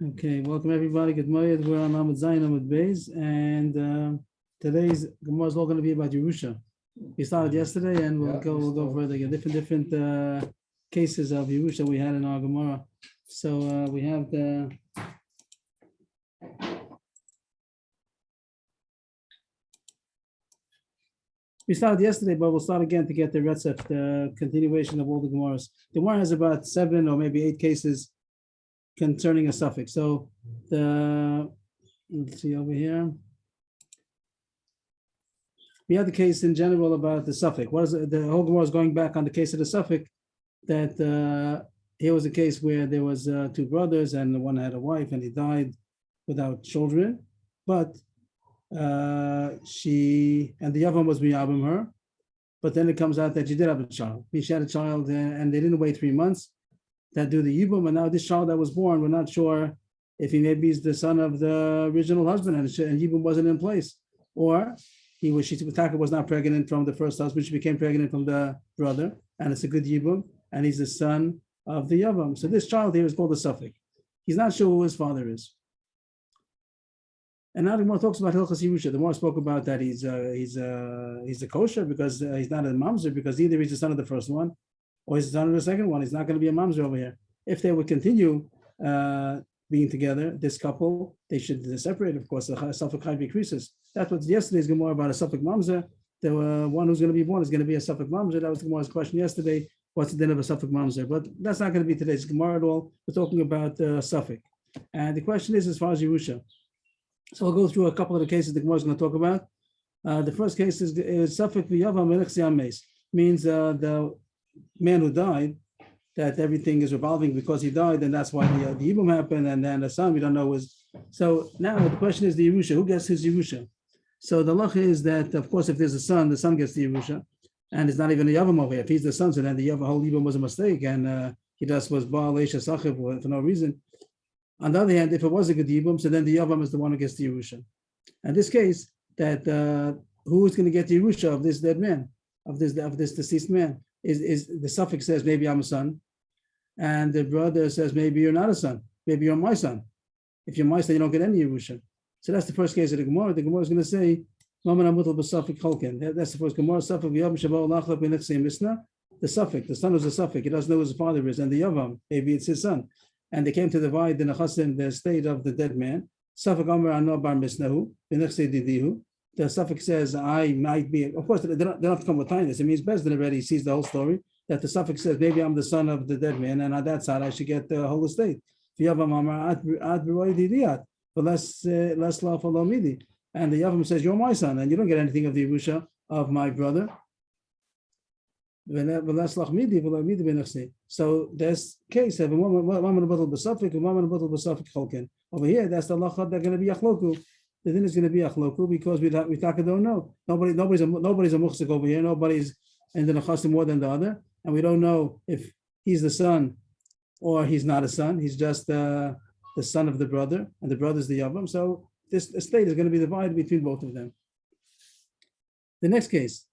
Okay, welcome everybody. Good morning. We're on Lamed Zayin Lamed Beis, and today's Gemara is all going to be about Yerusha. We started yesterday, and we'll go further. Different cases of Yerusha we had in our Gemara. So we have the. We started yesterday, but we'll start again to get the Retzef, the continuation of all the Gemaras. The Gemara has about 7 or maybe 8 cases concerning a suffix. So let's see over here. We had the case in general about the suffix. What is it? The whole Gemara is going back on the case of the suffix, that here was a case where there was 2 brothers and one had a wife and he died without children, but she and the Yavam was miyabim her, but then it comes out that she did have a child. She had a child and they didn't wait 3 months that do the yibum, and now this child that was born, we're not sure if he maybe is the son of the original husband and yibum wasn't in place, or she was not pregnant from the first husband, she became pregnant from the brother, and it's a good yibum, and he's the son of the yavam. So this child here is called a suffix. He's not sure who his father is. And now the Gemara talks about Hilchas Yerusha. The Gemara spoke about that he's a kosher because he's not a mamzer, because either he's the son of the first one or he's the son of the second one. He's not going to be a mamzer over here. If they would continue being together, this couple, they should separate. Of course, the suffix chayv increases. That's what yesterday's Gemara about a suffix mamzer. The one who's going to be born is going to be a suffix mamzer. That was the Gemara's question yesterday. What's the din of a suffix mamzer? But that's not going to be today's Gemara at all. We're talking about suffix. And the question is as far as Yerusha. So I'll go through a couple of the cases the Gemara is going to talk about. The first case is suffix v'yavam melech siames, means the man who died, that everything is revolving because he died, and that's why the yibum happened, and then the son we don't know was. So now the question is the Yerusha. Who gets his Yerusha? So the lacha is that, of course, if there's a son, the son gets the Yerusha, and it's not even a yavam over here. If he's the son, so then the whole yibum was a mistake, and he just was baal eisha sachiv for no reason. On the other hand, if it was a good yibum, so then the yavam is the one who gets the Yerusha. In this case, that who is going to get the Yerusha of this dead man, of this deceased man? Is the suffix says maybe I'm a son, and the brother says maybe you're not a son, maybe you're my son. If you're my son, you don't get any Yerusha. So that's the first case of the Gemara. The Gemara is going to say, that's the first Gemara. The suffix, the son is a suffix. He doesn't know who his father is, and the yavam, maybe it's his son. And they came to divide the nechasim, the estate of the dead man. Suffix Amar Ano Bar Misnahu, Didihu. The suffix says, I might be, of course, they don't have to come with kindness. It means Bezdin already sees the whole story, that the suffix says, maybe I'm the son of the dead man, and on that side, I should get the whole estate. But less love for Lomidi. And the Yavam says, you're my son, and you don't get anything of the Yerusha of my brother. So this case, over here, that's the lacha they're going to be achloku. The din is going to be achloku because we don't know. Nobody's a muhsik over here. Nobody's in the nechasim more than the other, and we don't know if he's the son or he's not a son. He's just the son of the brother, and the brother's the yavam. So this estate is going to be divided between both of them. The next case.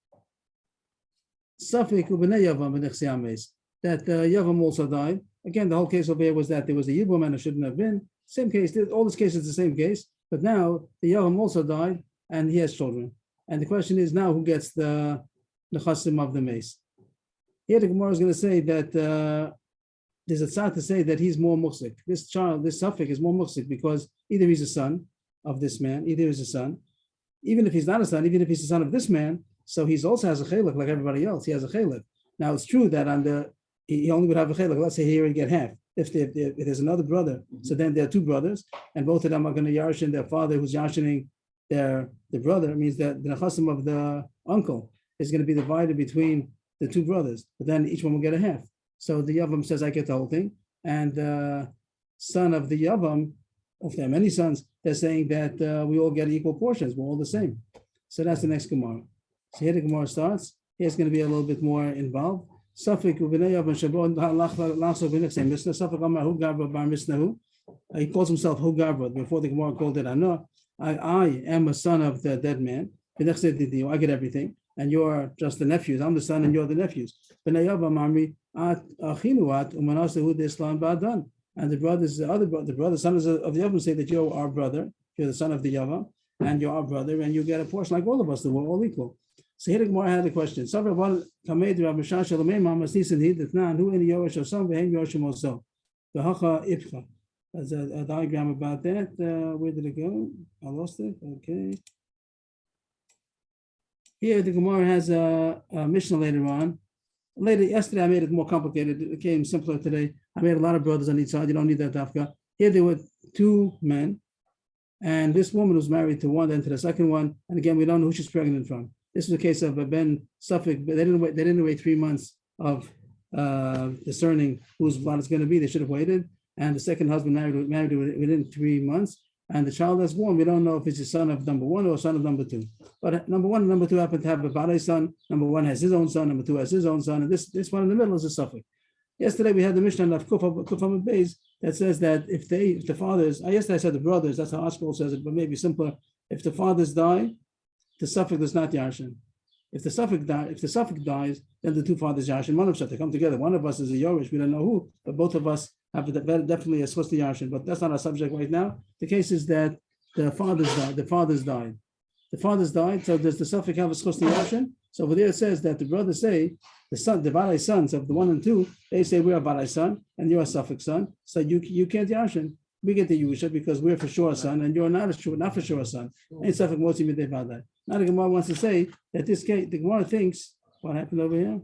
Safik ubnei yavam v'nechsiames, that yavam also died. Again, the whole case over here was that there was a yibum and it shouldn't have been. Same case, all these cases the same case, but now the yavam also died and he has children. And the question is now who gets the nechasim of the mace? Here the Gemara is going to say that there's a tzad to say that he's more muhsik. This child, this safik is more muhsik because either he's a son of this man, either he's a son. Even if he's not a son, even if he's the son of this man, so he also has a chelik like everybody else. He has a chelik. Now it's true that he only would have a chelik. Let's say here he get half. If there's another brother, so then there are 2 brothers, and both of them are going to yarshin their father, who's yarshining the brother. It means that the nechasim of the uncle is going to be divided between the 2 brothers, but then each one will get a half. So the yavam says I get the whole thing, and the son of the yavam, if there are many sons, they're saying that we all get equal portions. We're all the same. So that's the next Gemara. So here the Gemara starts. Here's going to be a little bit more involved. He calls himself Hu Gabra. Before the Gemara called it Ana. I am a son of the dead man. I get everything, and you're just the nephews. I'm the son, and you're the nephews. and the brother, sons of the Yavam say that you're our brother, you're the son of the Yavam, and you're our brother, and you get a portion like all of us, that we're all equal. So here the Gemara had a question. There's a diagram about that. Where did it go? I lost it. Okay. Here the Gemara has a Mishnah later on. Yesterday I made it more complicated. It became simpler today. I made a lot of brothers on each side. You don't need that dafka. Here there were two men, and this woman was married to one, then to the second one. And again, we don't know who she's pregnant from. This is a case of a Ben Suffolk. They didn't wait 3 months of discerning whose blood it's going to be. They should have waited. And the second husband married within 3 months. And the child that's born, we don't know if it's a son of number one or a son of number two. But number one and number two happen to have a Badai son. Number one has his own son. Number two has his own son. And this one in the middle is a Suffolk. Yesterday we had the Mishnah of Kufam Beis that says that if the fathers, yesterday I said the brothers, that's how our school says it, but maybe simpler. If the fathers die, the Suffolk does not Yarshin. If the Suffolk dies, then the two fathers Yarshin. One of us, they come together. One of us is a Yorish, we don't know who, but both of us have definitely a supposed to Yarshin. But that's not our subject right now. The case is that the fathers died. The fathers died. So does the Suffolk have a supposed to Yarshin? So over there it says that the brothers say, the Badai sons of the 1 and 2, they say we're a Badai son and you're a Suffolk son. So you can't Yarshin. We get the Yusha because we're for sure a son and you're not for sure a son. Ain't Suffolk Motzi Midei Badai. Now the Gemara wants to say that this case, the Gemara thinks, what happened over here?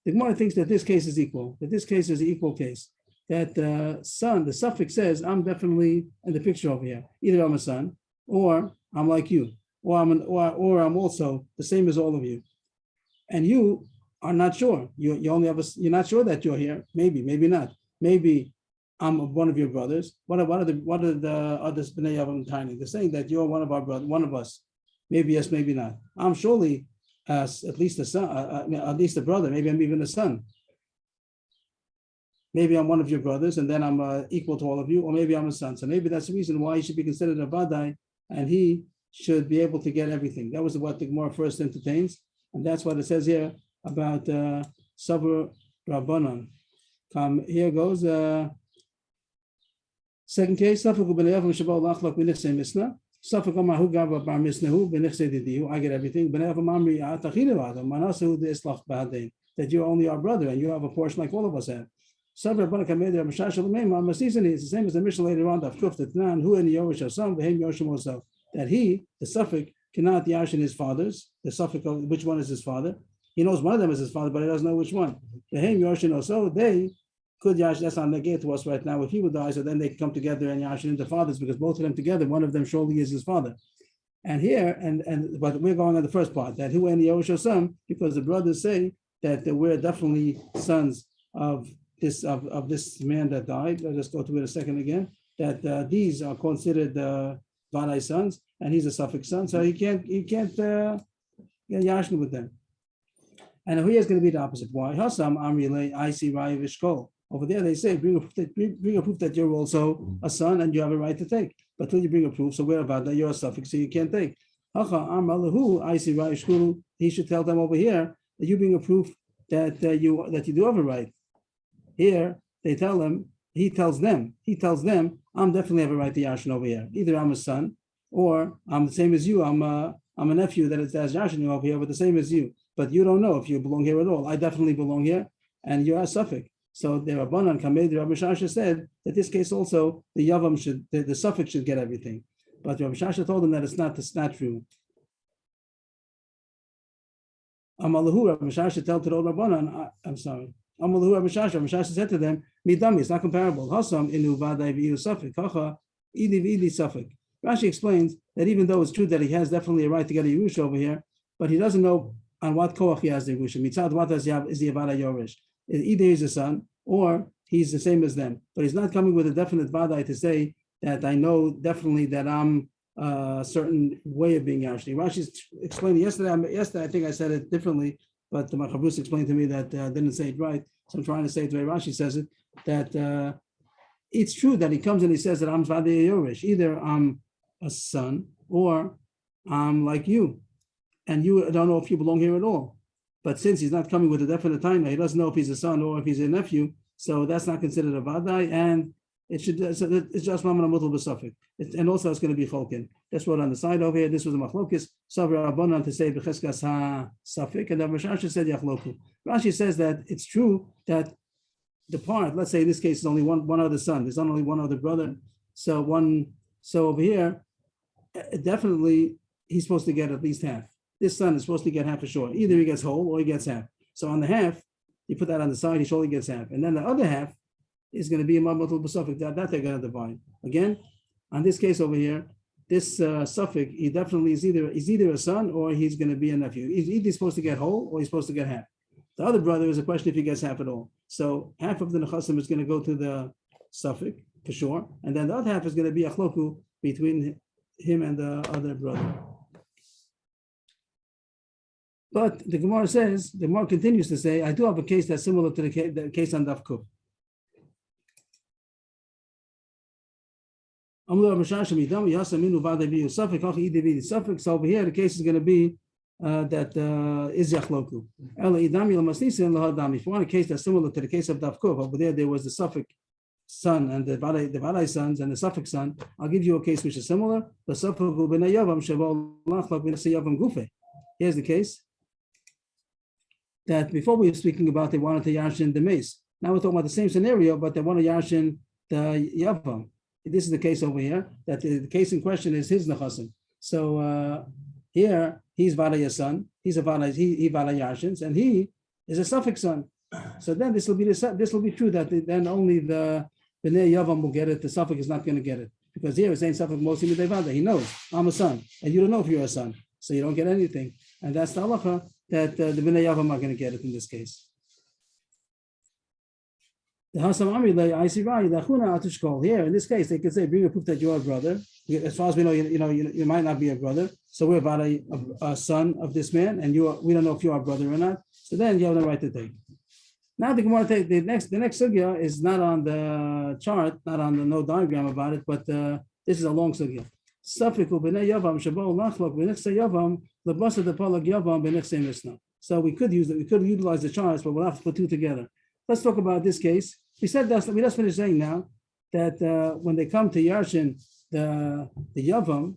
The Gemara thinks that this case is equal, that this case is an equal case. That the Suffolk says, I'm definitely in the picture over here. Either I'm a son, or I'm like you, or I'm also the same as all of you. And you are not sure. You only have you're not sure that you're here. Maybe not. Maybe I'm one of your brothers. What are the others Bnei Yavam tiny? They're saying that you're one of our brothers, one of us. Maybe yes, maybe not. I'm surely at least a son, at least a brother. Maybe I'm even a son. Maybe I'm one of your brothers, and then I'm equal to all of you, or maybe I'm a son. So maybe that's the reason why he should be considered a Vadai, and he should be able to get everything. That was what the Gemara first entertains, and that's what it says here about Sabur Rabbanon. Here goes. Second case, I get everything. That you're only our brother and you have a portion like all of us have. It's the same as the Mishnah later on, that he, the Suffolk, cannot Yashin his fathers. The Suffolk, which one is his father? He knows one of them is his father, but he doesn't know which one. They could Yashin, that's not negated to us right now. If he would die, so then they can come together and Yashin into fathers, because both of them together, one of them surely is his father. And here, but we're going on the first part, that who and Yehoshua son, because the brothers say that we're definitely sons of this man that died. Let's just go to it a second again. That these are considered Vadai sons, and he's a Suffolk son, so he can't Yashin with them. And here is going to be the opposite. Why? Hasam Amrile, I see Rai Vishkol. Over there they say, bring a proof that you're also a son and you have a right to take. But till you bring a proof, so we're about that you're a suffix, so you can't take. He should tell them over here that you bring a proof that you do have a right. Here they tell him, he tells them, I'm definitely have a right to Yashin over here. Either I'm a son or I'm the same as you. I'm a nephew that has Yashin over here, but the same as you. But you don't know if you belong here at all. I definitely belong here, and you're a suffix. So the Rabbanan Kamed, Rabbi Shasha said that this case also the Yavam the suffix should get everything. But Rabbi Shasha told him that it's not true. Amalahu, Rabbi Shasha told to the Rabbanan, I'm sorry. Amalahu, Rabbi Shasha said to them, Midami, it's not comparable. Hasam inu vadai v'yu suffix, kacha idi suffix. Rashi explains that even though it's true that he has definitely a right to get a Yerusha over here, but he doesn't know on what koach he has the Yerusha. Mitzad what is the Yavada Yorish? Either he's a son or he's the same as them. But he's not coming with a definite vadai to say that I know definitely that I'm a certain way of being Yashni. Rashi explained yesterday I think I said it differently, but my Chavrus explained to me that I didn't say it right. So I'm trying to say it the way Rashi says it, that it's true that he comes and he says that I'm Vadai Yorish. Either I'm a son or I'm like you. And you don't know if you belong here at all. But since he's not coming with a definite time, he doesn't know if he's a son or if he's a nephew, So that's not considered a vadai, and it should, so it's just mamon amutal b'safik. And also it's going to be cholkin. That's what on the side over here. This was the machlokis. Sabra abonon to say b'cheskas ha safik, and then Rashi said yachloku. Rashi says that it's true that the part, let's say in this case, is only one other son. There's not only one other brother. So over here, definitely he's supposed to get at least half. This son is supposed to get half for sure. Either he gets whole or he gets half. So on the half, you put that on the side, he surely gets half. And then the other half is going to be a mamutul b'safik, that they're going to divide. Again, on this case over here, this suffix, he definitely is either a son or he's going to be a nephew. He's either supposed to get whole or he's supposed to get half. The other brother is a question if he gets half at all. So half of the nechasim is going to go to the suffix for sure, and then the other half is going to be a chloku between him and the other brother. But the Gemara continues to say, I do have a case that's similar to the case on Daf Kuf. So over here, the case is going to be that is yachloku. If you want a case that's similar to the case of Daf Kuf, over there was the suffix son and the Vadai sons and the suffix son. I'll give you a case which is similar. The suffix here's the case that before we were speaking about they wanted to yarshin the mace. Now we're talking about the same scenario, but they want to yarshin the yavam. This is the case over here, that the case in question is his nechasim. So here he's Vadai's son, he's a Vadai, he Vadai Yarshins, and he is a suffix son. So then this will be true that then only the Bnei Yavam will get it, the suffix is not going to get it. Because here it's saying suffix Mosim Vada. He knows, I'm a son, and you don't know if you're a son, so you don't get anything. And that's the halacha that the Bnei Yavam are going to get it in this case. The Hasam Amri I see right. Here in this case, they could say, bring a proof that you're a brother. As far as we know, you might not be a brother. So we're about a son of this man, and we don't know if you are a brother or not. So then you have the right to take. Now the Gemara take the next sugya is not on the chart, not on the no diagram about it, but this is a long sugya. So we could utilize the charts, but we'll have to put two together. Let's talk about this case. We said that we just finished saying now that when they come to Yarshin, the Yavam,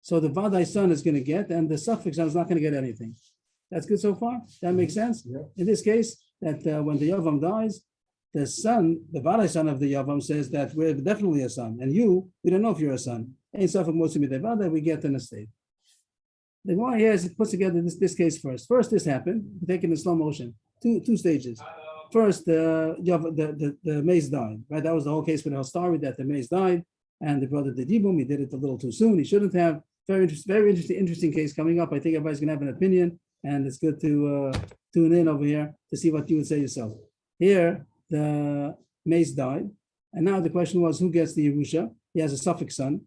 so the Vadai son is going to get, and the suffix son is not going to get anything. That's good so far? That makes sense? Yeah. In this case, that when the Yavam dies, the son, the Vadai son of the Yavam says that we're definitely a son, and we don't know if you're a son. Ain't suffix Mosim Vada, we get an estate. The Gemara here puts together this case first. First, this happened, taken in slow motion, two stages. First, the mace died, right? That was the whole case with Hastari, that the mace died, and the brother did Yibum. He did it a little too soon. He shouldn't have. Very interesting case coming up. I think everybody's going to have an opinion, and it's good to tune in over here to see what you would say yourself. Here, the mace died, and now the question was, who gets the Yerusha? He has a suffix son.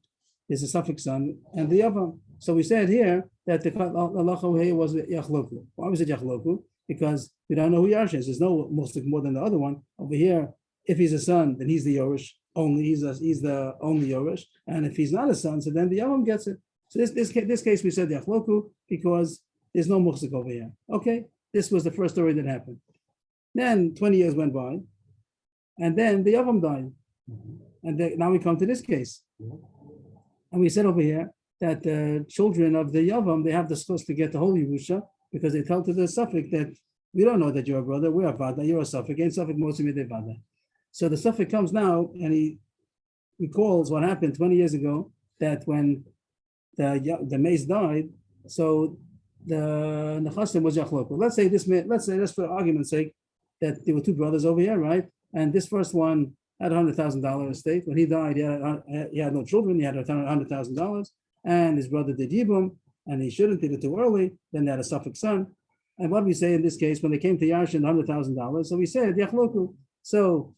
There's a suffix son, and the Yavam. So we said here that the halacha here was Yachloku. Why was it Yachloku? Because we don't know who Yarshin is. There's no muslik more than the other one. Over here, if he's a son, then he's the Yorish only. He's the only Yorish. And if he's not a son, so then the Yavam gets it. So this case we said Yachloku because there's no muslik over here. Okay, this was the first story that happened. Then 20 years went by, and then the Yavam died. And now we come to this case. And we said over here that the children of the Yavam, they have the supposed to get the whole Yerusha, because they tell to the suffix that we don't know that you're a brother, we're a Vada, you're a suffix, and suffix Mosim Vada. So the suffix comes now and he recalls what happened 20 years ago, that when the mace died, so the Nechasim was Yachloku. Let's say just for argument's sake, that there were two brothers over here, right? And this first one had $100,000 estate. When he died, he had no children, he had $100,000, and his brother did Yibum, and he shouldn't did it too early, then they had a suffix son. And what do we say in this case, when they came to Yarshin, $100,000, so we said, Yachloku. So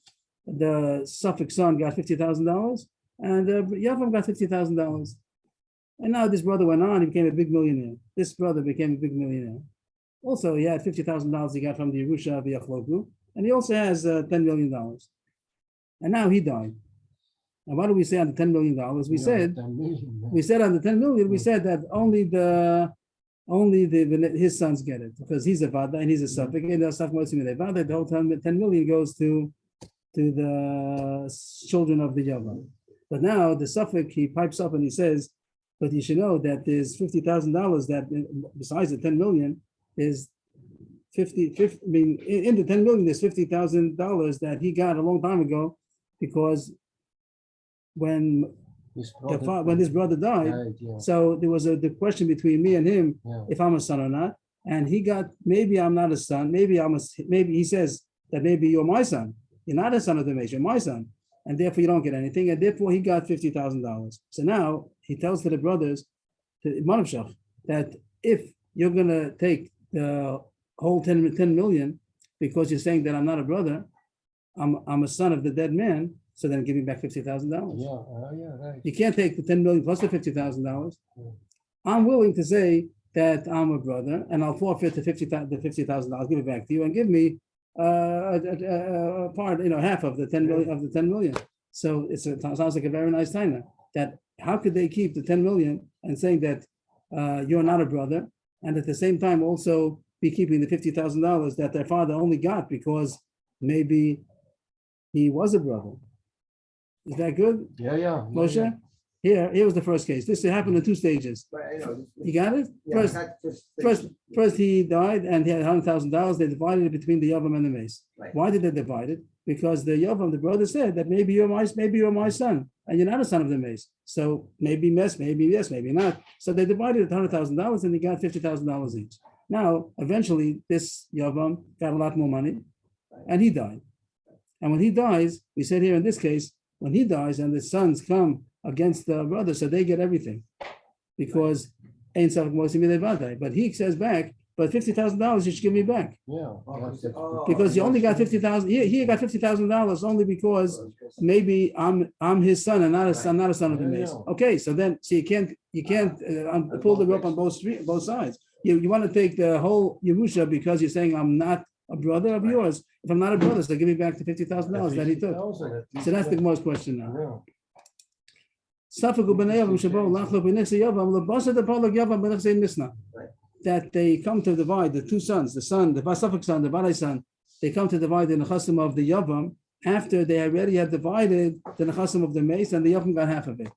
the suffix son got $50,000, and Yavam got $50,000. And now this brother went on, he became a big millionaire. This brother became a big millionaire. Also, he had $50,000 he got from the Yerusha of Yachloku, and he also has $10 million. And now he died. And what do we say on the $10 million? We said on the $10 million, we said that only his sons get it, because he's a Vada and he's a suffix, and the whole $10 million goes to to the children of the Yavam. But now the suffix, he pipes up and he says, but you should know that there's $50,000 that besides the 10 million is 50, I mean, in the 10 million, there's $50,000 that he got a long time ago because when this brother died, so there was the question between me and him, if I'm a son or not. And he got, maybe I'm not a son, maybe he says that maybe you're my son. You're not a son of the mace, you're my son. And therefore you don't get anything. And therefore he got $50,000. So now he tells to the brothers, to Manavshach, that if you're gonna take the whole 10 million, because you're saying that I'm not a brother, I'm a son of the dead man, so then give me back $50,000. Right. You can't take the 10 million plus the $50,000. I'm willing to say that I'm a brother, and I'll forfeit the $50,000, give it back to you, and give me a part, half of the 10 million. So it sounds like a very nice time. That how could they keep the 10 million and saying that you're not a brother, and at the same time also be keeping the $50,000 that their father only got because maybe he was a brother. Is that good? Yeah. Moshe? Here was the first case. This happened in 2 stages. You got it? First he died and he had $100,000. They divided it between the Yavam and the mace. Right. Why did they divide it? Because the Yavam, the brother, said that maybe you're my son, and you're not a son of the mace. So maybe yes, maybe not. So they divided it $100,000 and they got $50,000 each. Now, eventually, this Yavam got a lot more money, and he died. And when he dies, we said here in this case, when he dies and the sons come against the brother, so they get everything because ain't but he says back, but $50,000 you should give me back. Because you only got $50,000. He got $50,000 only because maybe I'm his son and not a son of the mace. Okay, so you can't pull the rope on both sides. You want to take the whole Yerusha because you're saying I'm not a brother of yours. If I'm not a brother, so give me back the $50,000 that he took. So that's the most question now. That they come to divide the 2 sons, the Safek son, the Balai son, they come to divide the Nechasim of the Yavam after they already had divided the Nechasim of the mace and the Yavam got half of it.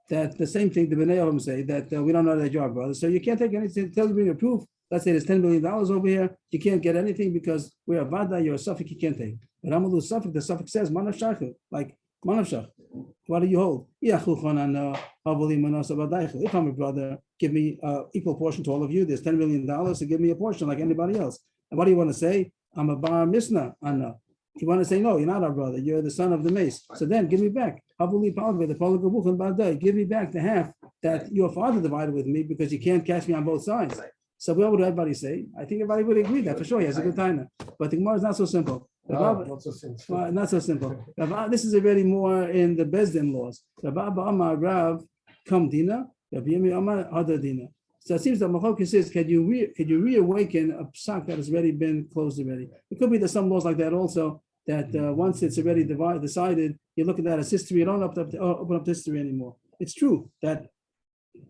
That the same thing the Bnei Yavam say, that we don't know that you're brothers. So you can't take anything until you bring a proof. Let's say there's $10 million over here. You can't get anything because we're a Vada, you're a Safek, you can't take. But I'm a little Safek, the Safek says, Manav Shach, like Manav Shach. What do you hold? If I'm a brother, give me equal portion to all of you. There's $10 million, so give me a portion like anybody else. And what do you want to say? I'm a bar misna. You want to say, no, you're not our brother. You're the son of the mace. So then give me back. Give me back the half that your father divided with me because you can't catch me on both sides. So what would everybody say? I think everybody would agree that for sure. He has a good time. But the Gemara is not so simple. Not so simple. Not so simple. This is already more in the Bezdin laws. Rav Kam Dina, Rabbi Yemi Amar Hadar Dina. So it seems that Machlokes says, can you reawaken a psak that has already been closed already? It could be there's some laws like that also, that once it's already decided, you look at that as history, you don't open up history anymore. It's true that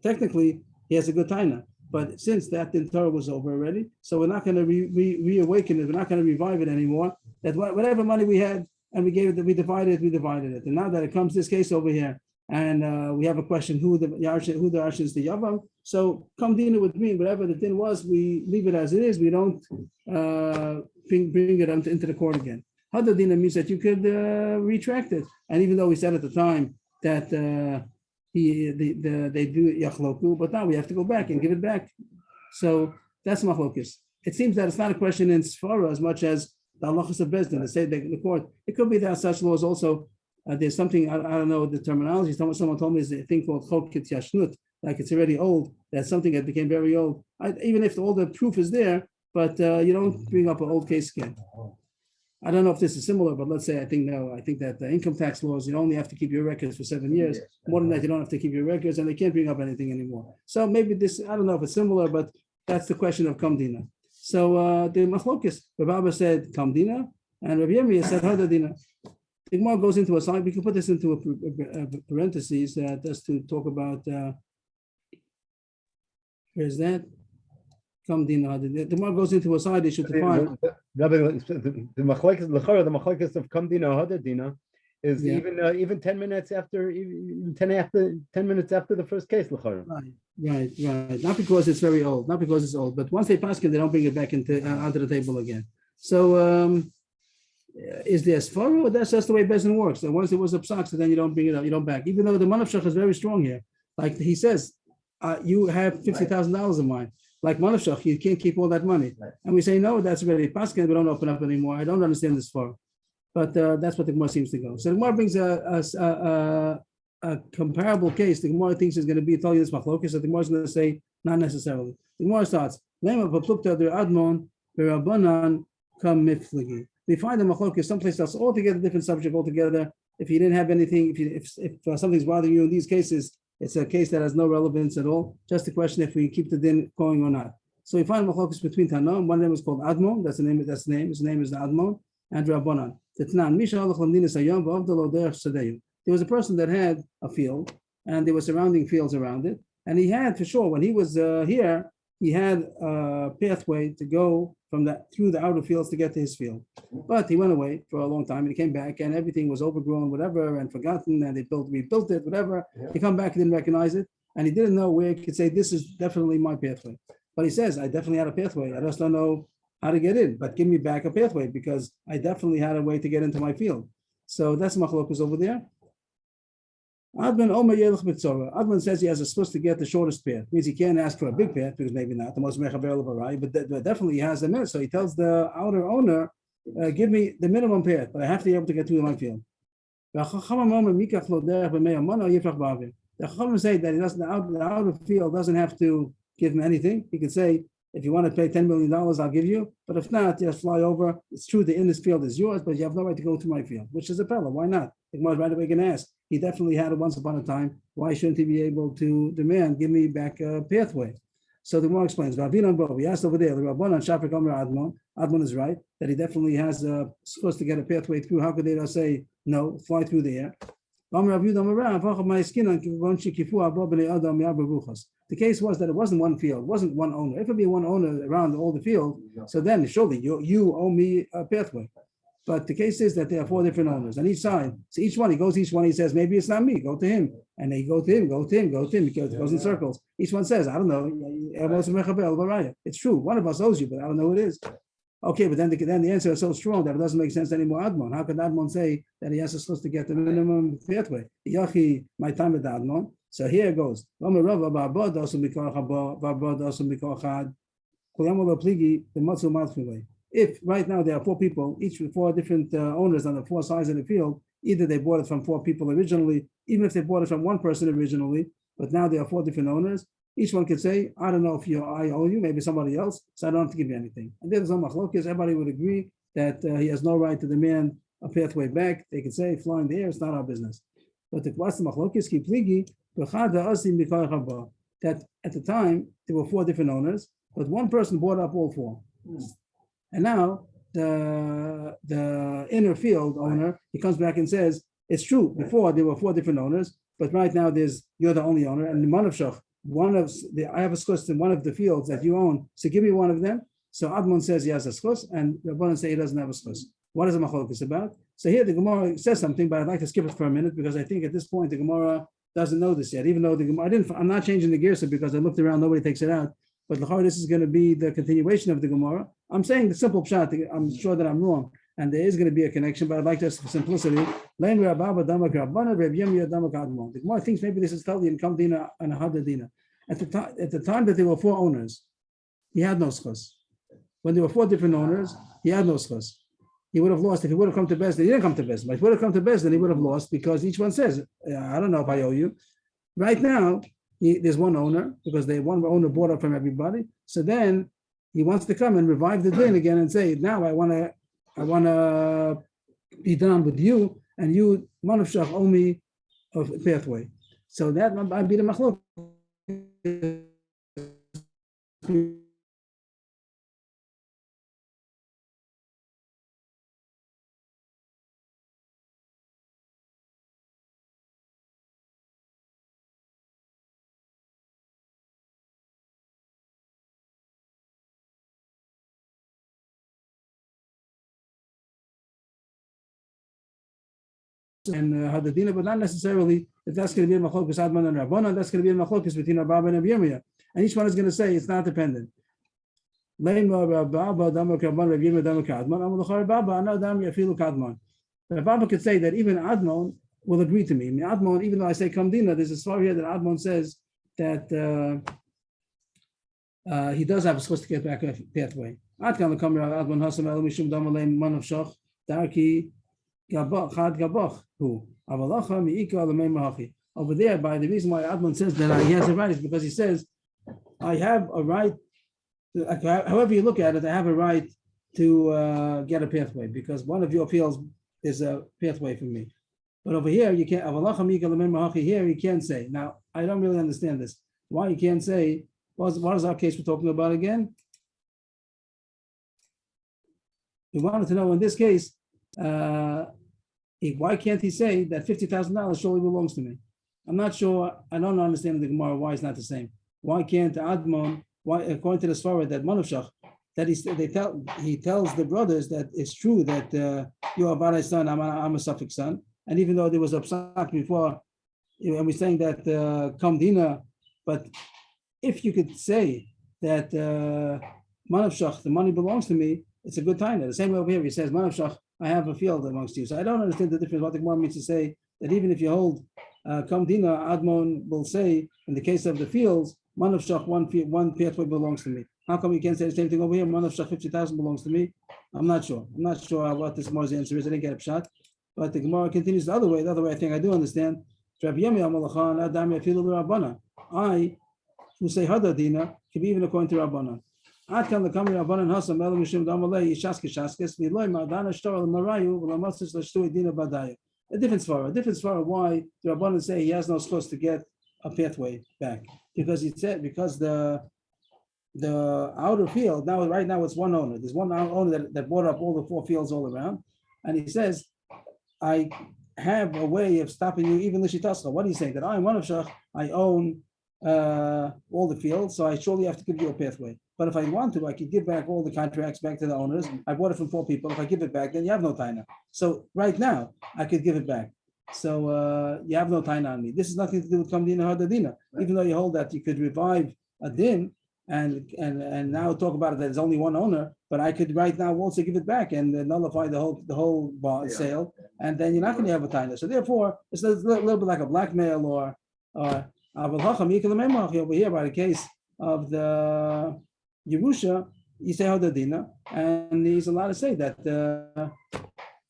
technically he has a good time, but since that in Torah was over already, so we're not going to reawaken it, we're not going to revive it anymore. That whatever money we had and we gave it, we divided it. And now that it comes this case over here, and we have a question who the Arshin is the Yavam. So come dinner with me, whatever the din was, we leave it as it is. We don't bring it into the court again. Hadar Dina means that you could retract it. And even though we said at the time that they do Yachloku, but now we have to go back and give it back. So that's Machlokes. It seems that it's not a question in Sfara as much as the halachas of Bezdin. They say the court. It could be that such laws also. There's something, I don't know the terminology. Someone told me there's a thing called Chok Yashnut, like it's already old. That's something that became very old. Even if all the proof is there, but you don't bring up an old case again. I don't know if this is similar, but let's say I think that the income tax laws, you only have to keep your records for 7 years. More than that, you don't have to keep your records, and they can't bring up anything anymore. So maybe this, I don't know if it's similar, but that's the question of Kamdina. So the Machlokes, Rav Abba said Kamdina, and Rav Yirmiyah said Hadar Dina. The Gemara goes into a side. We can put this into a parentheses just to talk about. Where's that? Kamdina. The Gemara goes into a side issue to find. Rabbi, the machlokes of kam dina hada dina is Yeah. even 10 minutes after, even 10 minutes after the first case. L'chara. Right. Not because it's very old, not because it's old, but once they pass it, they don't bring it back into onto the table again. So is there svara, or that's just the way Bezin works? That once it was a psak, so then you don't bring it up, you don't back. Even though the manavshach is very strong here, like he says, you have $50,000 in mine. Like manavshach, you can't keep all that money, and we say no, that's already paskin. We don't open up anymore. I don't understand this svara, but that's what the Gemara seems to go. So the Gemara brings a comparable case. The Gemara thinks is going to be telling you this machlokes, so the Gemara is going to say not necessarily. The Gemara starts. Admon come miflagi. We find the machlokes someplace else altogether, different subject altogether. If you didn't have anything, if something's bothering you in these cases, it's a case that has no relevance at all. Just a question if we keep the din going or not. So we find machlokes between Tanam. One of them is called Admon. That's the name. His name is Admon, and Rabbanan. There was a person that had a field, and there were surrounding fields around it, and he had for sure when he was here, he had a pathway to go from that through the outer fields to get to his field. But he went away for a long time, and he came back, and everything was overgrown, whatever, and forgotten, and they rebuilt it, whatever. Yeah. He come back, he didn't recognize it, and he didn't know where he could say this is definitely my pathway. But he says, I definitely had a pathway. I just don't know how to get in, but give me back a pathway because I definitely had a way to get into my field. So that's machlokus over there. Adman says he has a supposed to get the shortest path. Means he can't ask for a big path because maybe not the most mechaber of but definitely he has a minute. So he tells the outer owner, give me the minimum path, but I have to be able to get to my field. The Chachamim say that the outer field doesn't have to give him anything. He could say, if you want to pay $10 million, I'll give you. But if not, just fly over. It's true the inner field is yours, but you have no right to go to my field, which is a pella. Why not? The Gemara right away can ask. He definitely had it once upon a time. Why shouldn't he be able to demand, give me back a pathway? So the Gemara explains, we asked over there, the Rabbanan Shafik Omer Admon. Admon is right, that he definitely has supposed to get a pathway through. How could they say, no, fly through the air? The case was that it wasn't one field, it wasn't one owner. If it be one owner around all the field, so then surely you owe me a pathway. But the case is that there are 4 different owners on each side. So each one, he says, maybe it's not me, go to him. And they go to him, because it goes in circles. Each one says, I don't know. It's true, one of us owes you, but I don't know who it is. Okay, but then the answer is so strong that it doesn't make sense anymore. Admon, how could Admon say that he has supposed to get the minimum pathway? Yachi, my time with Admon. So here it goes. If right now there are 4 people, each with 4 different owners on the 4 sides of the field, either they bought it from 4 people originally, even if they bought it from 1 person originally, but now there are 4 different owners. Each one could say, I don't know if I owe you, maybe somebody else, so I don't have to give you anything. And there's no machlokes. Everybody would agree that he has no right to demand a pathway back. They could say, fly in the air, it's not our business. But the machlokes keep pligi, that at the time there were 4 different owners, but one person bought up all 4. And now the inner field owner, he comes back and says, it's true, before there were 4 different owners, but right now you're the only owner, and the manavshach, I have a schus in one of the fields that you own, so give me one of them. So Admon says he has a schus, and Rabbanan say he doesn't have a schus. What is the machlokes about? So here the Gemara says something, but I'd like to skip it for a minute because I think at this point the Gemara doesn't know this yet. Even though the Gemara, I'm not changing the girsa because I looked around, nobody takes it out. But this is going to be the continuation of the Gemara. I'm saying the simple pshat. I'm sure that I'm wrong, and there is going to be a connection. But I'd like to, for simplicity, the Gemara thinks maybe this is totally in Kamdina and Hadadina. At the time that there were 4 owners, he had no schus. When there were 4 different owners, he had no schus. He would have lost if he would have come to Bezdin. He didn't come to Bezdin, but if he would have come to Bezdin, he would have lost because each one says, I don't know if I owe you. Right now, there's one owner because one owner bought up from everybody. So then he wants to come and revive the din again and say, now I want to be done with you, and you, manavshach, owe me a pathway. So that might be the machlok. and Hadadina, but not necessarily that that's going to be a Machlokas Admon and Rabbanan. That's going to be a Machlokas between Rabba and Yirmiyah. And each one is going to say it's not dependent. Rabba could say that even Admon will agree to me. Admon, even though I say Kamdina, there's a story here that Admon says that he does have a supposed to get back a pathway. Adkan Kamra Admon Hasam El Mishum Damalem Man of Shach Darki Gabach Had Gabach who Avalacha Miika Lamei Mahachi. Over there, by the reason why Admon says that he has a right is because he says, I have a right, however you look at it, I have a right to get a pathway because one of your fields is a pathway for me. But over here, you can't, here you can't say. Now, I don't really understand this. Why you can't say, what is our case we're talking about again? We wanted to know in this case, why can't he say that $50,000 surely belongs to me? I'm not sure, I don't understand the Gemara why it's not the same. Why can't Admon, why, according to the Svarah that Manavshach, that he tells the brothers that it's true that you are Barai son, I'm a suffix son, and even though there was a psak before, and we're saying that Kamdina, but if you could say that Manavshach, the money belongs to me, it's a good time. The same way over here, he says Manavshach, I have a field amongst you. So I don't understand the difference. What the Gemara means to say that even if you hold Kamdina, Admon will say in the case of the fields, Manavshach, one pathway belongs to me. How come you can't say the same thing over here? Manavshach 50,000 belongs to me. I'm not sure. I'm not sure what this Gemara's answer is. I didn't get a shot. But the Gemara continues the other way. The other way I think I do understand. I, who say Hadadina, can be even according to Rabbana. A different svara why the Rabbanan say he has no supposed to get a pathway back. Because he said, because the outer field, right now it's one owner. There's one owner that bought up all the 4 fields all around. And he says, I have a way of stopping you, even Lishitascha. What are you saying? That I'm one of Shach, I own all the fields, so I surely have to give you a pathway. But if I want to, I could give back all the contracts back to the owners. I bought it from 4 people. If I give it back, then you have no taina. So right now, I could give it back. So you have no taina on me. This is nothing to do with Kamdina Hadadina. Right. Even though you hold that you could revive a din and now talk about it that there's only one owner, but I could right now also give it back and nullify the whole sale, and then you're not going to have a taina. So therefore, it's a little bit like a blackmail or over here by the case of the Yerusha, you say Hadadina, and he's allowed to say that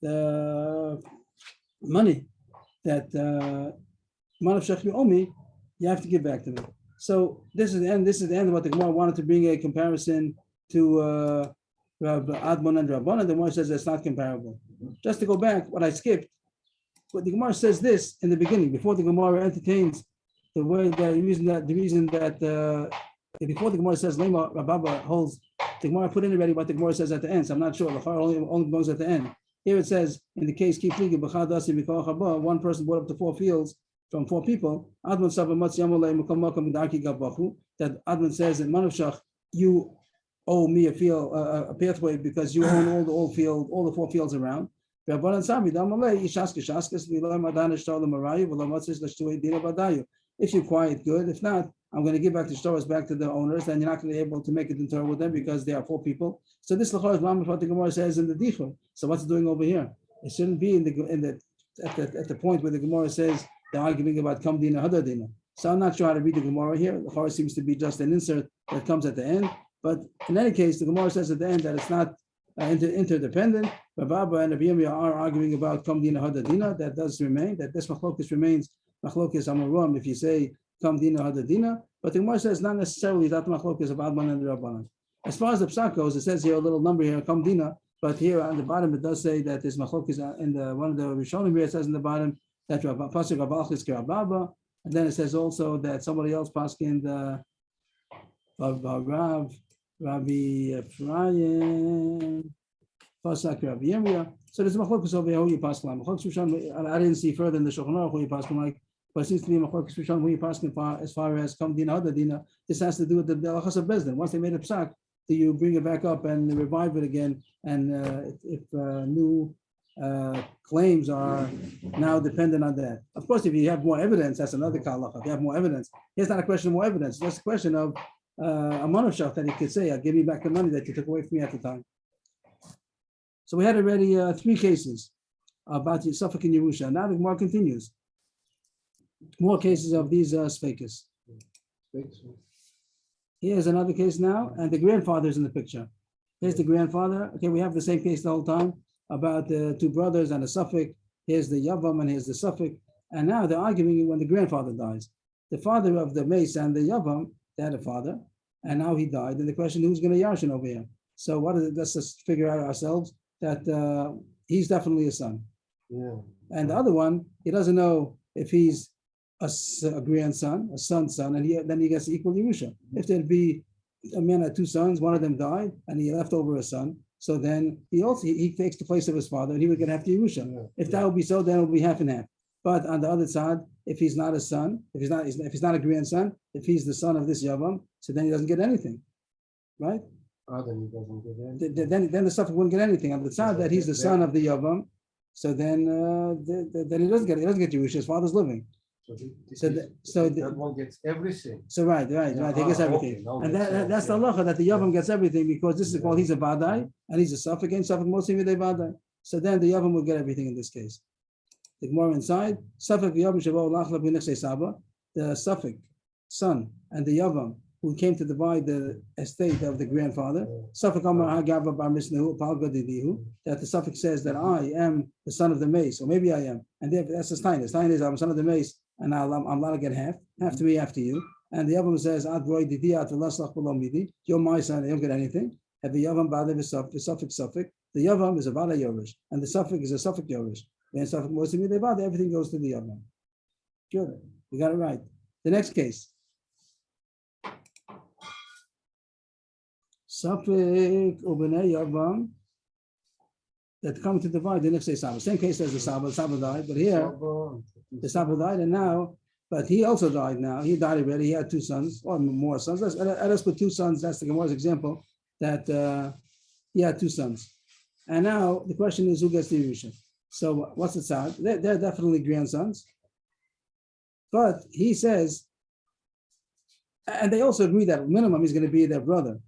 the money that Manav Shech you owe me, you have to give back to me. So this is the end. This is the end of what the Gemara wanted to bring a comparison to Admon and Rabbanan. The Gemara says it's not comparable. Just to go back, what I skipped, but the Gemara says this in the beginning before the Gemara entertains the way that the reason that before the Gemara says Lema Rababa holds, the Gemara put in already what the Gemara says at the end. So I'm not sure. The only goes at the end. Here it says in the case one person bought up to 4 fields from 4 people. Admon that Admon says in Manavshach, you owe me a field, a pathway because you own all the 4 fields around. If you're quiet, good. If not, I'm going to give back the stores back to the owners, and you're not going to be able to make it into with them because there are 4 people. So this lachor is what the Gemara says in the dichur. So what's it doing over here? It shouldn't be at the point where the Gemara says they're arguing about kamdina hadadina. So I'm not sure how to read the Gemara here. The Lachor seems to be just an insert that comes at the end. But in any case, the Gemara says at the end that it's not interdependent. Rabba and Rabbi Yirmiyah are arguing about kamdina hadadina. That does remain. That this machlokes remains. Machlokes amarum if you say kamdina hadadina, but the Gemara says not necessarily that machlokes of Adman and Rabbanan. As far as the psak goes, it says here a little number here kamdina, but here on the bottom it does say that there's machlokes in the one of the Rishonim here. It says in the bottom that pasuk Rabba is Rabba, and then it says also that somebody else paskin the Rabbi Ephraim pasak Rabbi Yirmiyah. So there's machlokes over here who you paskin. I didn't see further in the Shulchan Aruch who you paskin like. But it seems to be machlokes Rishon who you paskin as far as kamdina hadadina. This has to do with the halachas of bezdin. Once they made a psak, do you bring it back up and revive it again? And if new claims are now dependent on that. Of course, if you have more evidence, that's another halacha. If you have more evidence, here's not a question of more evidence. It's just a question of a monofshach that he could say, "I'll give you back the money that you took away from me at the time." So we had already 3 cases about the Suffolk and Yerusha. Now the Gemara continues. More cases of these sfekis. Here's another case now, and the grandfather's in the picture. Here's the grandfather. Okay, we have the same case the whole time about the 2 brothers and a suffix. Here's the yavam and here's the suffix. And now they're arguing when the grandfather dies. The father of the mace and the yavam, they had a father, and now he died. And the question, who's going to yarshin over here? So what is it? Let's just figure out ourselves that he's definitely a son. Yeah. And the other one, he doesn't know if he's a grandson, a son's son, and then he gets equal Yerusha. If there'd be a man had 2 sons, one of them died, and he left over a son, so then he takes the place of his father, and he would get half the Yerusha. Yeah. If that would be so, then it would be half and half. But on the other side, if he's not a son, if he's not a grandson, if he's the son of this yavam, so then he doesn't get anything, right? Then he doesn't get anything. Then the suffix wouldn't get anything. On the side that he's the son of the yavam, so then he doesn't get Yerusha. His father's living. That one gets everything. So right. He gets everything, okay. and that's the halacha that the yavam gets everything because this is called he's a vadai and he's a suffix and suffix mostly with a vadai. So then the yavam will get everything in this case. The Gemara inside suffix yavam shavo lachla b'nechsei saba, the suffix son and the yavam who came to divide the estate of the grandfather. Suffix amar hagava bar misnehu palga didihu, that the suffix says that I am the son of the mace, or maybe I am, and that's the tainus. Tainus, I'm son of the mace. And I'm allowed to get half to me, half to you. And the Yavam says, you're my son, you don't get anything. And the Yavam bada the suffix. The Yavam is a Vada Yorish, and the suffix is a suffix Yorish. Then suffix most of me, everything goes to the Yavam. Good, we got it right. The next case. Suffix ubnei Yavam that come to divide the next day Saba. Same case as the Saba died, but here the Saba died, and now, but he also died now. He died already. He had 2 sons or more sons. Let's put 2 sons. That's the Gemara's example that he had 2 sons. And now the question is who gets the Yerusha? So what's the tzad? They're definitely grandsons. But he says, and they also agree that minimum he's going to be their brother.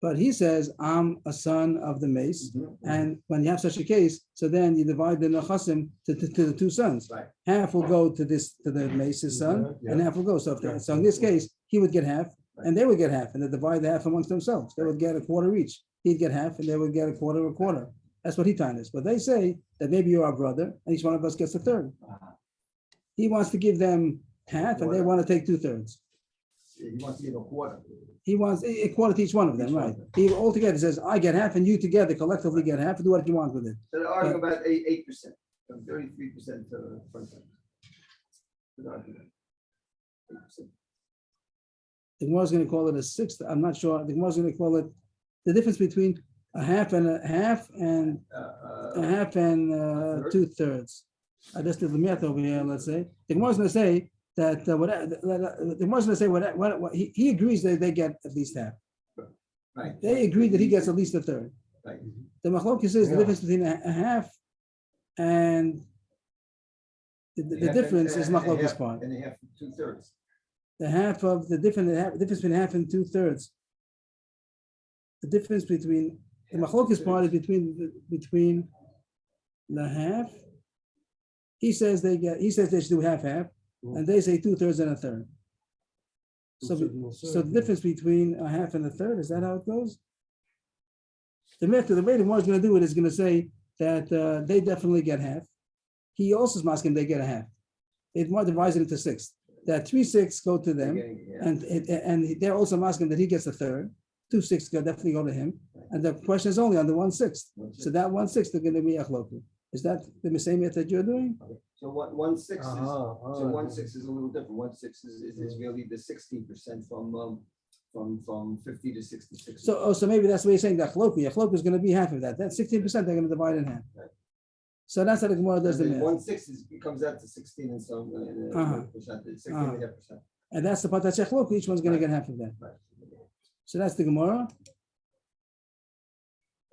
But he says, I'm a son of the mace. And when you have such a case, so then you divide the nechasim to the 2 sons. Right. Half will go to the mace's son, and half will go. So in this case, he would get half, and they would get half, and they divide the half amongst themselves. They would get a quarter each. He'd get half, and they would get a quarter. That's what he timed is. But they say that maybe you're our brother, and each one of us gets a third. He wants to give them half, and they want to take 2/3. He wants to give a quarter. He wants a quarter to each one of them, right? He altogether says, I get half, and you together collectively get half, and do what you want with it. So they're arguing about 8%, from 33% to 20%. They're arguing 8%. The Gemara is going to call it a sixth. I'm not sure. The Gemara is going to call it the difference between a half and 2/3. I just did the math over here. Let's say the Gemara is going to say that the Gemara is going to say what he agrees that they get at least half. Right. They agree that he gets at least a third. Right. The machlokes is the difference between a half and the difference is machlokes part. And they have 2/3. The half of the difference between half and 2/3. The difference between the machlokes part is between the half. He says they should do half, and they say 2/3 and a third. So the difference between a half and a third, is that how it goes? The way the Gemara is going to do it is going to say that they definitely get half. He also is asking they get a half. It more divides it into 6. That 3/6 go to them, and they're also asking that he gets a third. 2/6 definitely go to him, and the question is only on the 1/6. So that 1/6 they're going to be achloku. Is that the same method that you're doing? Okay. So 1/6 is so 1/6 is a little different. 1/6 is really the 16% from 50 to 66. So maybe that's what you're saying. That achloku is going to be half of that. That 16% they're going to divide in half. Right. So that's how the Gemara does the math. 1/6 comes out to 16 and some percentage, 16.5%. And that's the part that's achloku. Each one's going to get half of that. Right. So that's the Gemara.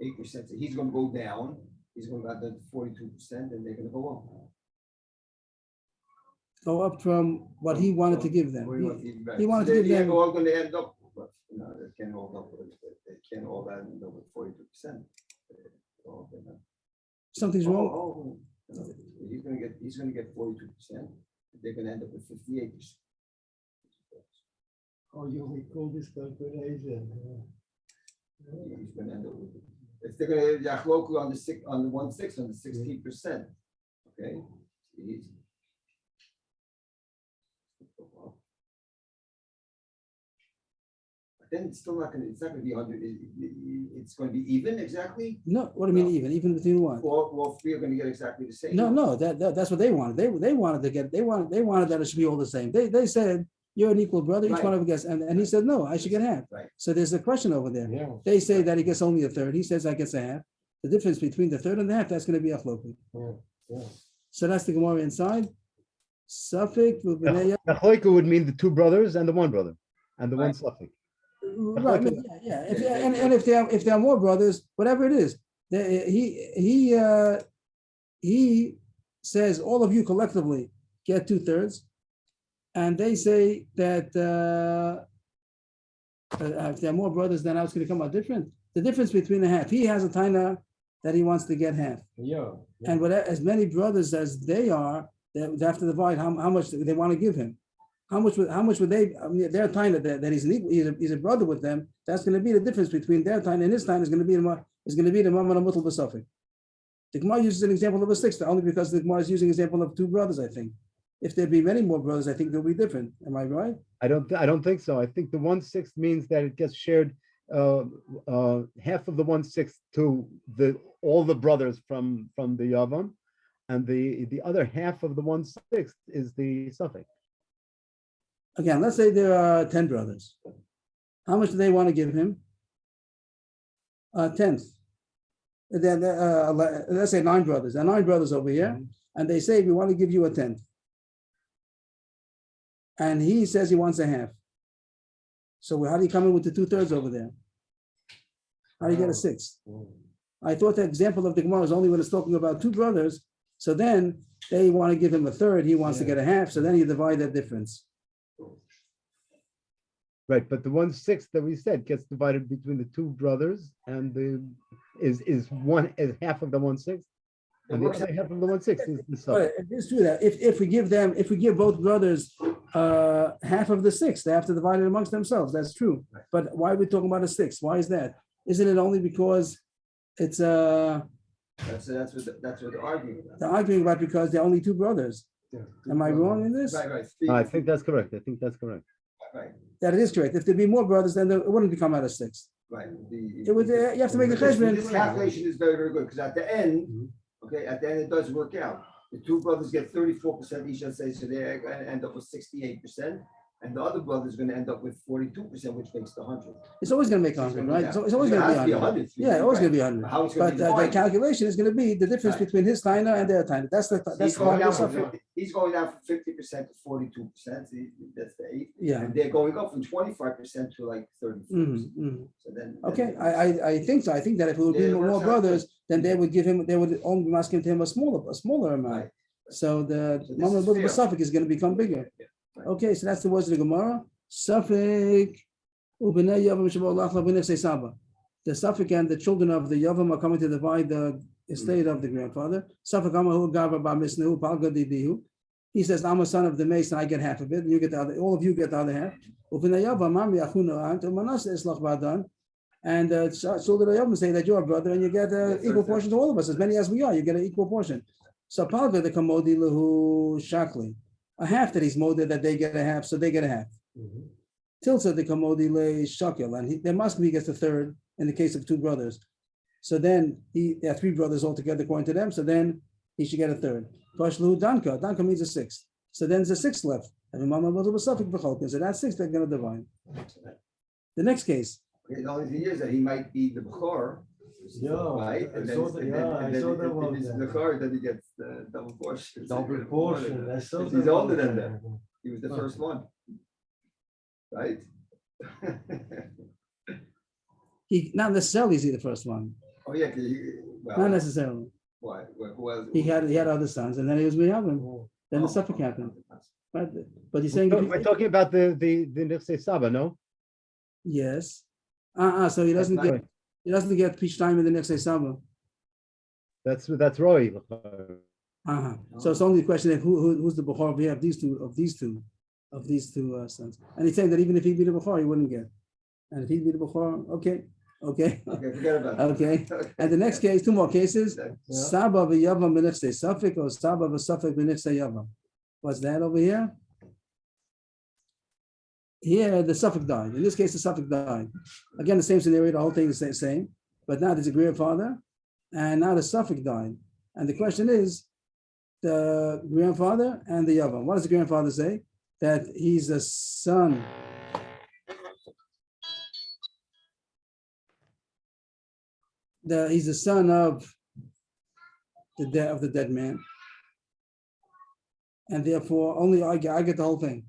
8%. So he's going to go down. he's going back to 42%, and they're gonna go up. Go up from what he wanted to give them. He wanted to give They're them, all gonna end up, but, they can't all up, they can't all end up with 42%. something's wrong. He's gonna get 42%, they're gonna end up with 58%. Oh, you recall this calculation. He's gonna end up with, if they're gonna, Yachloku on the 1/6, on the 16%, okay? He's- But then it's still not gonna, it's not gonna be 100, it's gonna be even exactly, No, what do you mean No. even between what? or three are gonna get exactly the same. No, that's what they wanted. They wanted to get, they wanted that it should be all the same. They said, you're an equal brother, each Right. one of us gets, and he said, no, I should get half. Right. So there's a question over there. Yeah. They say that he gets only a third. He says I gets a half. The difference between the third and the half, that's gonna be a chloku. Yeah. So that's the Gemara inside. Suffix will be Nachloika would mean the two brothers and the one brother, and the one Right. suffix. right. I mean, yeah. And if there are more brothers, whatever it is, he says all of you collectively get 2/3, and they say that if there are more brothers, then how it's going to come out different. The difference between a half, he has a taina that he wants to get half. Yeah. And with as many brothers as they are, they have to divide how much they want to give him. How much would they? I mean, their time that he's an equal, he's a brother with them. That's going to be the difference between their time and his time is going to be the Mamman Mutal Basafik. The Gemara uses an example of a sixth only because the Gemara is using an example of two brothers. I think if there be many more brothers, I think they'll be different. Am I right? I don't think so. I think the 1/6 means that it gets shared half of the 1/6 to all the brothers from the Yavam, and the other half of the 1/6 is the suffix. Again, let's say there are 10 brothers. How much do they want to give him? 10th. Then let's say 9 brothers. There are 9 brothers over here, and they say we want to give you a 10th. And he says he wants a half. So how do you come in with the 2/3 over there? How do you get a 6? I thought the example of the Gemara is only when it's talking about 2 brothers. So then they want to give him a third. He wants to get a half. So then you divide that difference. Right, but the 1/6 that we said gets divided between the 2 brothers, and is half of the 1/6, and the other half of the 1/6 is the suffix. But it's true that if we give both brothers half of the 6, they have to divide it amongst themselves. That's true. Right. But why are we talking about a 6? Why is that? Isn't it only because it's That's what they're arguing about. they're arguing about because they're only 2 brothers? Am I wrong in this? Right. I think that's correct. Right, That it is correct. If there be more brothers, then it wouldn't become out of 6. right. It would. You have to make the cheshbon. This calculation is very, very good, because at the end, okay, at the end, it does work out. The 2 brothers get 34% each, let's say, so they're gonna end up with 68%, and the other brother is gonna end up with 42%, which makes the 100. It's always going to make 100, right? It's always going to be 100. Yeah, always going to be 100. How it's gonna But be the divided. calculation is going to be the difference Right. between his taina and their taina. That's He's the going down suffix. from 50% to 42%, that's the 8. Yeah. And they're going up from 25% to like 34%. So then. Okay, I think so. I think that if it would be Yeah, it more works out brothers, then they would only be asking him a smaller amount. Right. So the So this Mamma is Little fair. suffix is going to become bigger. Yeah, right. Okay, so that's the words of the Gemara. Suffix. The suffix and the children of the Yavam are coming to divide the estate of the grandfather. He says, I'm a son of the mason, I get half of it, and you get the other, all of you get the other half. And children of Yavam say that you're a brother and you get an equal portion to all of us, as many as we are, you get an equal portion. So Palga the Kamodi Lahu Shakli, a half that he's molded that they get a half, so they get a half. Tilsa the Kamodi Le Shakel, and there must be gets a third in the case of 2 brothers. So then there are 3 brothers altogether according to them, so then he should get a third. Pashlu Danka, Danka means a 6th. So then there's a 6th left. And so that's 6 they're going to divide. The next case. Okay, the only thing is that he might be the Bechor. Yeah, Right? I saw that. Yeah, I saw that one. If he's the Bechor, then he gets the double portion. Double portion. I saw He's that older one. than that. He was the first one. Right? Not necessarily is he the first one. Oh, yeah. Not necessarily. Why? Who else? He had other sons, and then he was Yevim. Oh, Then the Oh, suffix oh, happened. oh. Right? But he's saying, We're talking about the Nixay Saba, no? yes. So he doesn't That's get peach time in the next day summer. That's Roy. So it's only a question of who's the Bechor. We have these two sons. And he's saying that even if he'd be the Bechor, he wouldn't get. And if he'd be the Bechor, okay. Okay, forget about it. Okay. And the next case, two more cases. Yeah. Saba v'yavam b'nechsei suffix or Saba v'suffix b'nechsei yavam. What's that over here? Here, the suffix died. In this case, the suffix died. Again, the same scenario, the whole thing is the same. But now there's a grandfather, and now the suffix died. And the question is, the grandfather and the yavam. What does the grandfather say? That he's a son. He's the son of the dead man, and therefore only I get the whole thing,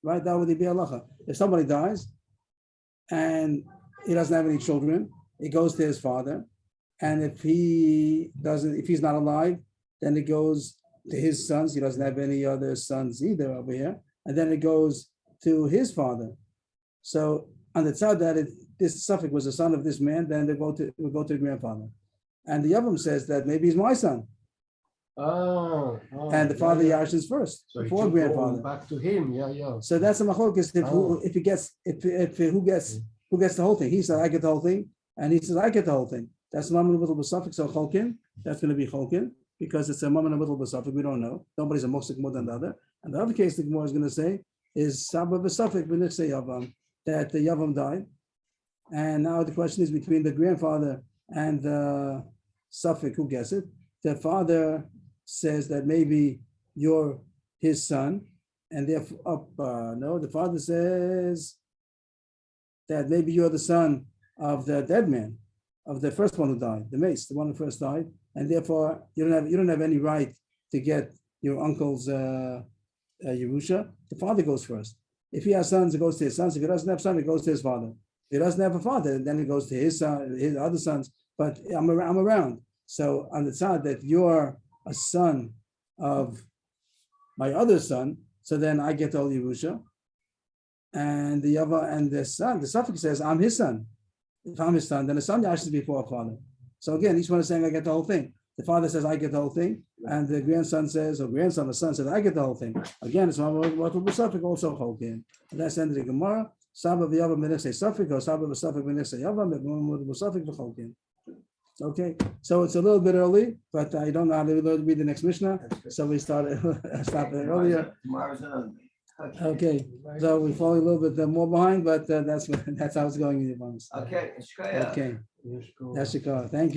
right? That would be halacha. If somebody dies and he doesn't have any children, it goes to his father, and if he's not alive, then it goes to his sons. He doesn't have any other sons either over here, and then it goes to his father. So on the side that this suffix was the son of this man, then we go to the grandfather. And the Yavam says that maybe he's my son. And the father Yashin's first, So before it grandfather. back to him, yeah. So that's a machlokes. Who gets the whole thing? He said I get the whole thing, and he says I get the whole thing. That's mammon with suffix or cholkin. That's going to be cholkin because it's a mammon with suffix. We don't know. Nobody's a moksik more than the other. And the other case the Gemara is going to say is Saba v'suffix b'nechsei yavam, that the yavam died. And now the question is between the grandfather and the suffix, who gets it? The father says that maybe you're his son, and therefore, no, the father says that maybe you're the son of the dead man, of the first one who died, the mace, the one who first died, and therefore you don't have any right to get your uncle's Yerusha. The father goes first. If he has sons, it goes to his sons. If he doesn't have sons, it goes to his father. If he doesn't have a father, then it goes to his son, his other sons. But I'm around. So on the side that you're a son of my other son, so then I get all Yerusha. And the Yava and the son, the suffix says, I'm his son. If I'm his son, then the son Yash is before a father. So again, each one is saying, I get the whole thing. The father says, I get the whole thing. And the grandson says, or grandson, the son says, I get the whole thing. Again, it's what will be suffix also Cholkin. And that's the end of the Gemara. Saba v'yava b'nechsei suffix, or Saba v'suffix b'nechsei yava, with suffix v'Cholkin. Okay, so it's a little bit early, but I don't know how to read the next Mishnah. So we started stopped earlier. Tomorrow's another. Okay, so we're falling a little bit more behind, but that's how it's going in the bonus. Okay, Shkaya. Okay, Yes, go. that's your call. Thank you.